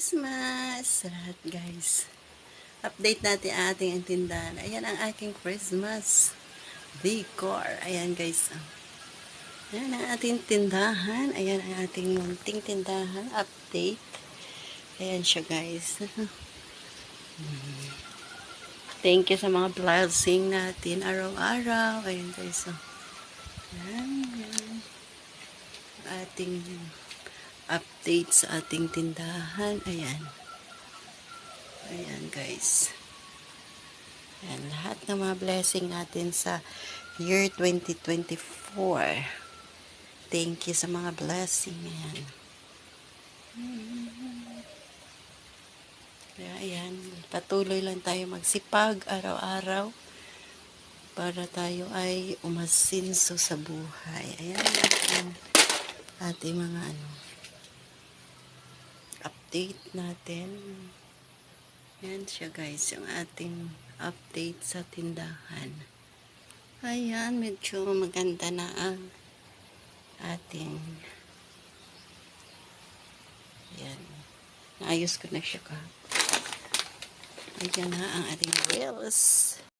Christmas! Lahat guys. Update natin ang ating tindahan. Ayan ang aking Christmas decor. Ayan guys. Ayan ang ating tindahan. Ayan ang ating munting tindahan. Update. Ayan siya guys. Thank you sa mga blessing natin araw-araw. Ayan guys. Ayan. Ating update sa ating tindahan. Ayan. Ayan guys. Ayan, lahat ng mga blessing natin sa year 2024. Thank you sa mga blessing. Ayan. Kaya ayan, patuloy lang tayo magsipag araw-araw para tayo ay umasinso sa buhay. Ayan, ating mga update natin. Yan siya guys, yung ating update sa tindahan. Ayan, medyo maganda na ang ating ayan, naayos ko na siya ka. Ayan na ang ating reels.